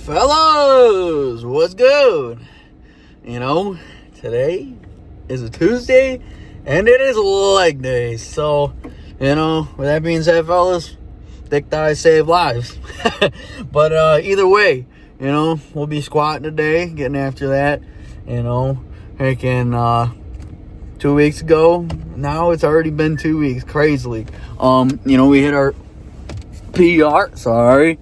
Fellas, what's good? Today is a Tuesday and it is leg day. So, with that being said, fellas, thick thighs save lives. But either way, we'll be squatting today, getting after that. Freaking 2 weeks ago. Now it's already been 2 weeks, crazily. We hit our PR. Sorry.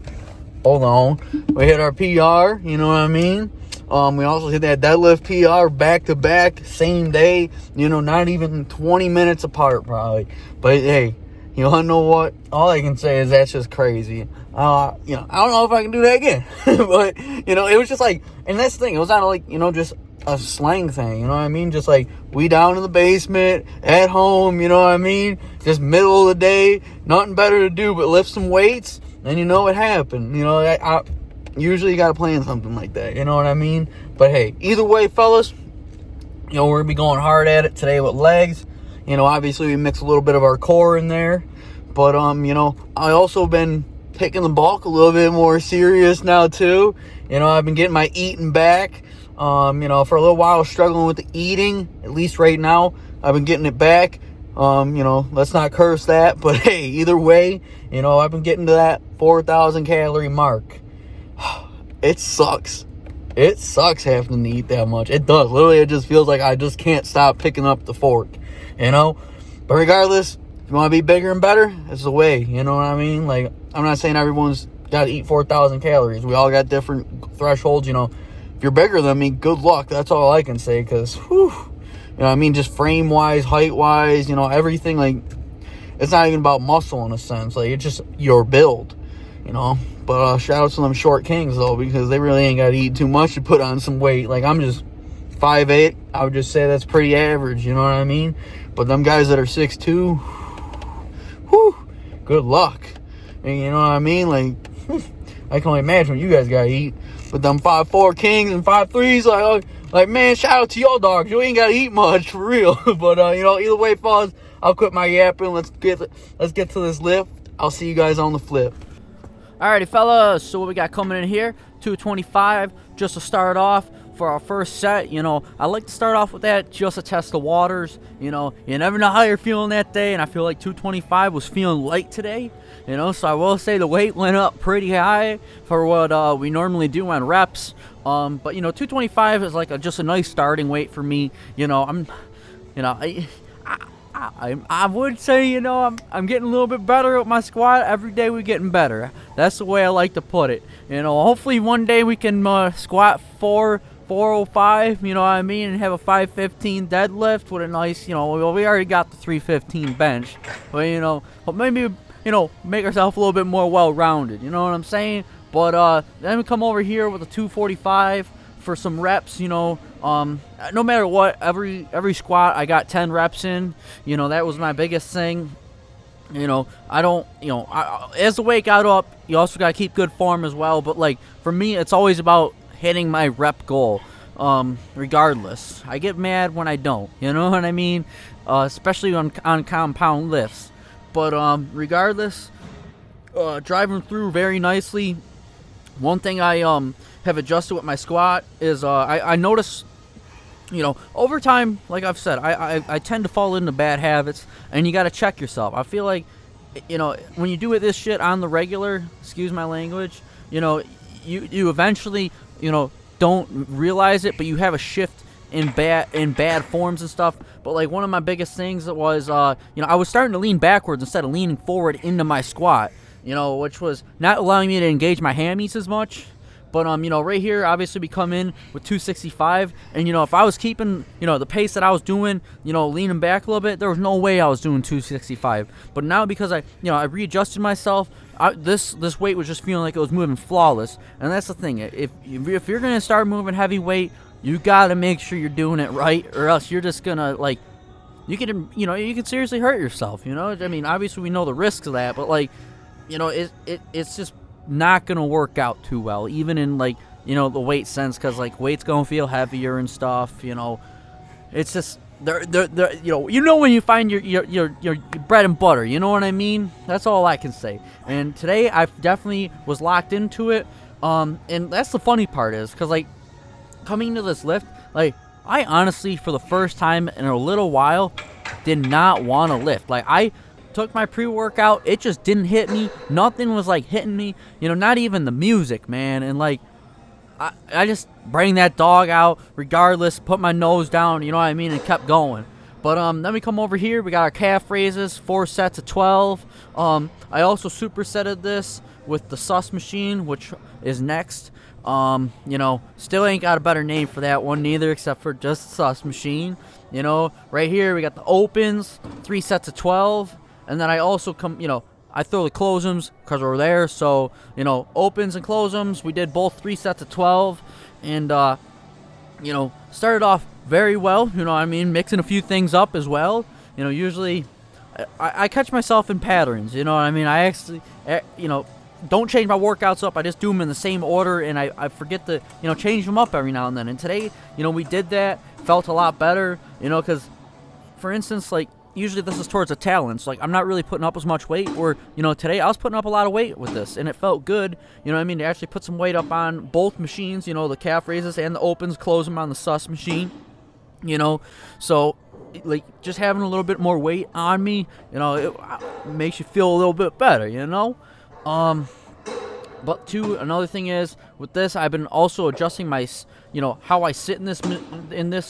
Hold on. We hit our PR, you know what I mean? We also hit that deadlift PR back to back, same day, not even 20 minutes apart probably. But hey, you wanna know what? All I can say is that's just crazy. I don't know if I can do that again. But, it was just like, and that's the thing, it was not like, just a slang thing, you know what I mean? Just like, we down in the basement, at home, you know what I mean? Just middle of the day, nothing better to do but lift some weights. And it happened. I usually got to plan something like that. You know what I mean? But hey, either way, fellas, we're going to be going hard at it today with legs. Obviously we mix a little bit of our core in there. But, I also been taking the bulk a little bit more serious now too. I've been getting my eating back. For a little while struggling with the eating. At least right now, I've been getting it back. Let's not curse that, but hey, either way, I've been getting to that 4,000 calorie mark. It sucks. It sucks having to eat that much. It does. Literally, it just feels like I just can't stop picking up the fork, But regardless, if you want to be bigger and better, it's the way, you know what I mean? Like, I'm not saying everyone's got to eat 4,000 calories. We all got different thresholds, If you're bigger than me, good luck. That's all I can say, because, just frame-wise, height-wise, everything, like, it's not even about muscle in a sense. Like, it's just your build, But shout out to them short kings, though, because they really ain't got to eat too much to put on some weight. Like, I'm just 5'8". I would just say that's pretty average, you know what I mean? But them guys that are 6'2", good luck. And you know what I mean? Like, I can only imagine what you guys got to eat. But them 5'4" kings and 5'3s, like, man, shout out to y'all dogs. You ain't got to eat much, for real. But, either way, fellas, I'll quit my yapping. Let's get to this lift. I'll see you guys on the flip. Alrighty, fellas. So what we got coming in here? 225, just to start off for our first set. I like to start off with that just to test the waters. You never know how you're feeling that day, and I feel like 225 was feeling light today. So I will say the weight went up pretty high for what we normally do on reps. But 225 is like just a nice starting weight for me. I would say, I'm getting a little bit better at my squat. Every day we're getting better. That's the way I like to put it. Hopefully one day we can squat 405, you know what I mean, and have a 515 deadlift with a nice, we already got the 315 bench. But maybe, make ourselves a little bit more well-rounded, you know what I'm saying? But then we come over here with a 245 for some reps, no matter what, every squat I got 10 reps in. That was my biggest thing. I don't, as the weight got up, you also got to keep good form as well. But like for me, it's always about hitting my rep goal. Regardless, I get mad when I don't. You know what I mean? Especially on compound lifts. But regardless, driving through very nicely. One thing I have adjusted with my squat is I notice, over time, like I've said, I tend to fall into bad habits, and you got to check yourself. I feel like, when you do this shit on the regular, excuse my language, you eventually, don't realize it, but you have a shift in bad forms and stuff. But like one of my biggest things was, I was starting to lean backwards instead of leaning forward into my squat, which was not allowing me to engage my hammies as much. But, right here, obviously we come in with 265. And, if I was keeping, the pace that I was doing, leaning back a little bit, there was no way I was doing 265. But now because I readjusted myself, this weight was just feeling like it was moving flawless. And that's the thing. If you're going to start moving heavy weight, you got to make sure you're doing it right, or else you're just going to, like, you can seriously hurt yourself, I mean, obviously we know the risks of that, but, like, it's just not gonna work out too well, even in like the weight sense, because like weight's gonna feel heavier and stuff. It's just they're when you find your bread and butter, you know what I mean? That's all I can say. And today I definitely was locked into it. And that's the funny part is, because, like, coming to this lift, like, I honestly, for the first time in a little while, did not want to lift. Like, I took my pre-workout, it just didn't hit me. Nothing was, like, hitting me. You know, not even the music, man. And, like, I just bring that dog out regardless, put my nose down, you know what I mean, and kept going. But then we come over here, we got our calf raises, 4 sets of 12. I also supersetted this with the sus machine, which is next. You know, still ain't got a better name for that one neither, except for just sus machine. You know, right here we got the opens, 3 sets of 12. And then I also I throw the closums because we're there. So, you know, opens and closums, we did both 3 sets of 12. And, you know, started off very well, you know what I mean, mixing a few things up as well. You know, usually I catch myself in patterns, you know what I mean. I actually, you know, don't change my workouts up. I just do them in the same order, and I forget to, you know, change them up every now and then. And today, you know, we did that, felt a lot better, you know, because, for instance, like, usually this is towards the talents. Like, I'm not really putting up as much weight, or, you know, today I was putting up a lot of weight with this, and it felt good, you know what I mean, to actually put some weight up on both machines, you know, the calf raises and the opens, close them on the sus machine, you know. So, like, just having a little bit more weight on me, you know, it makes you feel a little bit better, you know. But another thing is, with this, I've been also adjusting my, you know, how I sit in this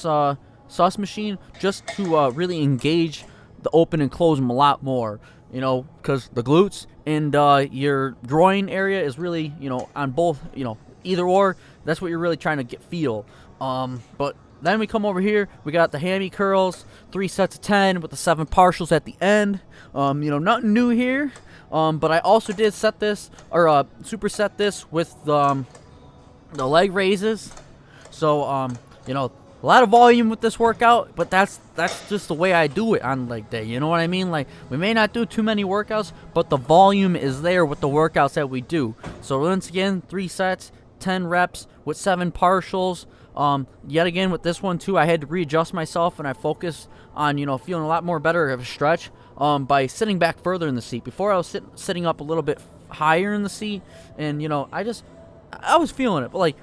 sus machine, just to really engage the open and close them a lot more, you know, because the glutes and your groin area is really, you know, on both, you know, either or, that's what you're really trying to feel. But then we come over here, we got the hammy curls, 3 sets of 10 with the 7 partials at the end. You know, nothing new here. But I also did set this, or superset this with the leg raises. So, you know, a lot of volume with this workout, but that's just the way I do it on leg day. You know what I mean? Like, we may not do too many workouts, but the volume is there with the workouts that we do. So once again, 3 sets, 10 reps with 7 partials. Yet again with this one too, I had to readjust myself, and I focused on, you know, feeling a lot more better of a stretch by sitting back further in the seat. Before I was sitting up a little bit higher in the seat, and, you know, I was feeling it. But, like,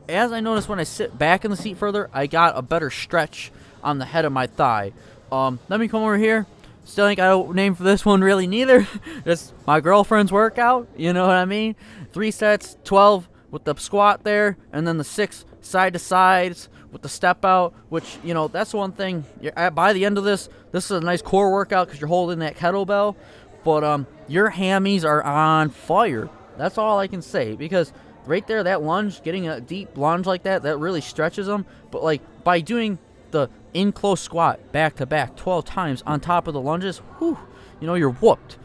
as I noticed when I sit back in the seat further, I got a better stretch on the head of my thigh. Let me come over here. Still ain't got a name for this one really neither. It's my girlfriend's workout, you know what I mean? 3 sets, 12 with the squat there, and then the 6 side to sides with the step out, which, you know, that's one thing. By the end of this is a nice core workout because you're holding that kettlebell, but your hammies are on fire. That's all I can say, because right there, that lunge, getting a deep lunge like that really stretches them. But, like, by doing the in close squat back to back 12 times on top of the lunges, whew, you know, you're whooped.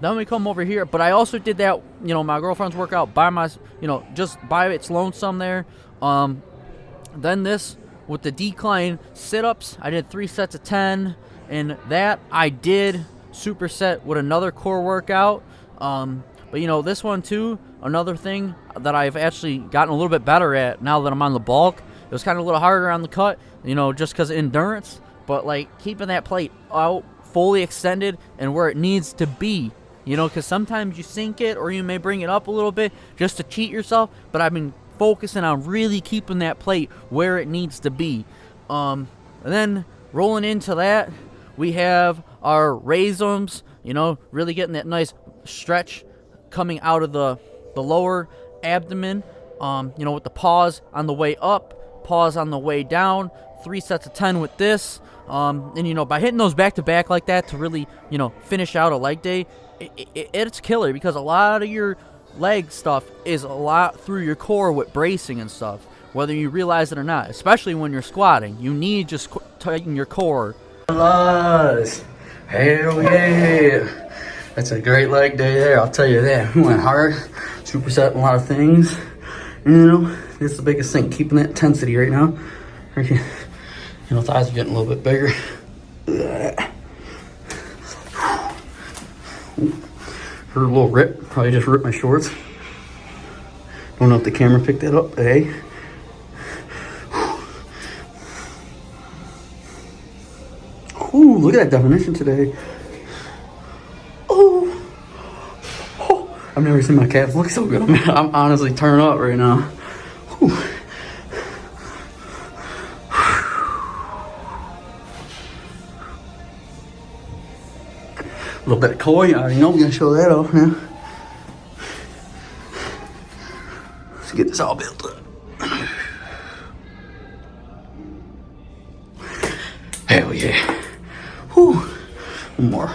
Then we come over here, but I also did that, you know, my girlfriend's workout by my, you know, just by its lonesome there. Then this with the decline sit-ups, I did 3 sets of 10, and that I did superset with another core workout. But, you know, this one too, another thing that I've actually gotten a little bit better at now that I'm on the bulk. It was kind of a little harder on the cut, you know, just because of endurance, but, like, keeping that plate out fully extended and where it needs to be. You know, because sometimes you sink it, or you may bring it up a little bit just to cheat yourself. But I've been focusing on really keeping that plate where it needs to be. And then rolling into that, we have our raisums. You know, really getting that nice stretch coming out of the lower abdomen. You know, with the pause on the way up, pause on the way down. 3 sets of 10 with this. And, you know, by hitting those back to back like that to really, you know, finish out a leg day, it's killer, because a lot of your leg stuff is a lot through your core with bracing and stuff, whether you realize it or not, especially when you're squatting. You need to tighten your core. Hell yeah. That's a great leg day there, I'll tell you that. We went hard, superset a lot of things. You know, it's the biggest thing, keeping that intensity right now. You know, thighs are getting a little bit bigger. Heard a little rip, probably just ripped my shorts. Don't know if the camera picked that up, but hey. Ooh, look at that definition today. Oh, I've never seen my calves look so good. I'm honestly turned up right now. Whew. A little bit of koi. I already know we're gonna show that off now. Let's get this all built up. Hell yeah. Whew. One more.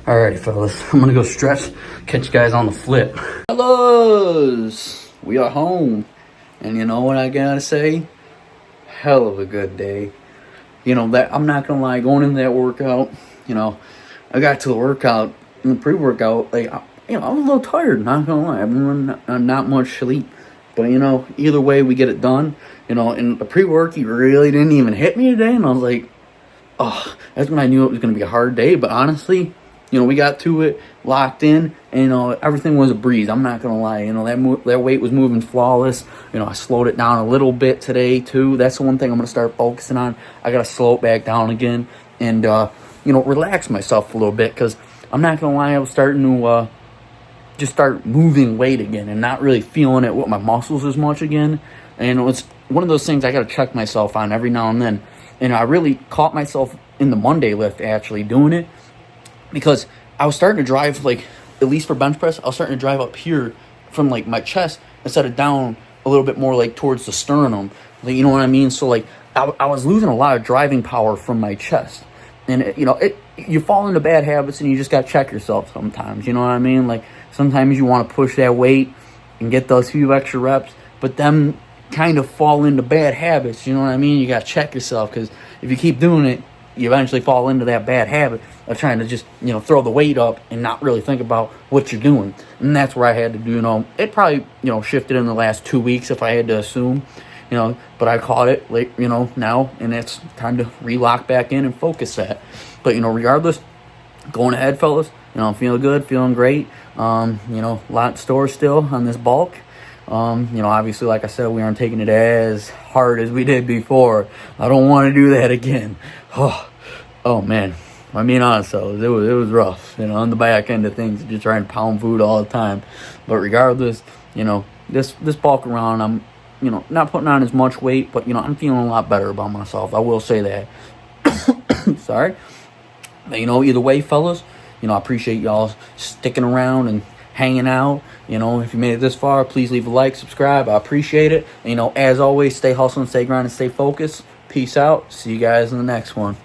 Alrighty, fellas. I'm gonna go stretch. Catch you guys on the flip. Fellas, we are home. And you know what I gotta say? Hell of a good day. You know, that I'm not gonna lie, going into that workout, you know, I got to the workout, in the pre-workout, like, I was a little tired, not gonna lie. I've been running not much sleep. But, you know, either way, we get it done. You know, and the pre-work, he really didn't even hit me today. And I was like, oh, that's when I knew it was going to be a hard day. But honestly, you know, we got to it, locked in, and, you know, everything was a breeze. I'm not going to lie. You know, that weight was moving flawless. You know, I slowed it down a little bit today, too. That's the one thing I'm going to start focusing on. I got to slow it back down again and, you know, relax myself a little bit. Because I'm not going to lie, I was starting to just start moving weight again and not really feeling it with my muscles as much again. And it's one of those things I got to check myself on every now and then. And I really caught myself in the Monday lift actually doing it, because I was starting to drive, like, at least for bench press, I was starting to drive up here from, like, my chest instead of down a little bit more, like, towards the sternum. Like, you know what I mean? So, like, I was losing a lot of driving power from my chest. And, you fall into bad habits and you just got to check yourself sometimes. You know what I mean? Like, sometimes you want to push that weight and get those few extra reps, but them kind of fall into bad habits. You know what I mean? You got to check yourself, because if you keep doing it, you eventually fall into that bad habit of trying to just, you know, throw the weight up and not really think about what you're doing. And that's where I had to do, you know, it probably, you know, shifted in the last 2 weeks if I had to assume, you know, but I caught it late, you know, now, and it's time to relock back in and focus that. But, you know, regardless, going ahead, fellas, you know, I'm feeling good, feeling great. You know, a lot in store still on this bulk. You know, obviously, like I said, we aren't taking it as hard as we did before. I don't want to do that again. Oh man. I mean, honest though, it was rough, you know, on the back end of things, just trying to pound food all the time. But regardless, you know, this bulk around, I'm, you know, not putting on as much weight, but, you know, I'm feeling a lot better about myself. I will say that. Sorry. But, you know, either way, fellas, you know, I appreciate y'all sticking around and hanging out. You know, if you made it this far, please leave a like, subscribe. I appreciate it. And, you know, as always, stay hustling, stay grinding, stay focused. Peace out. See you guys in the next one.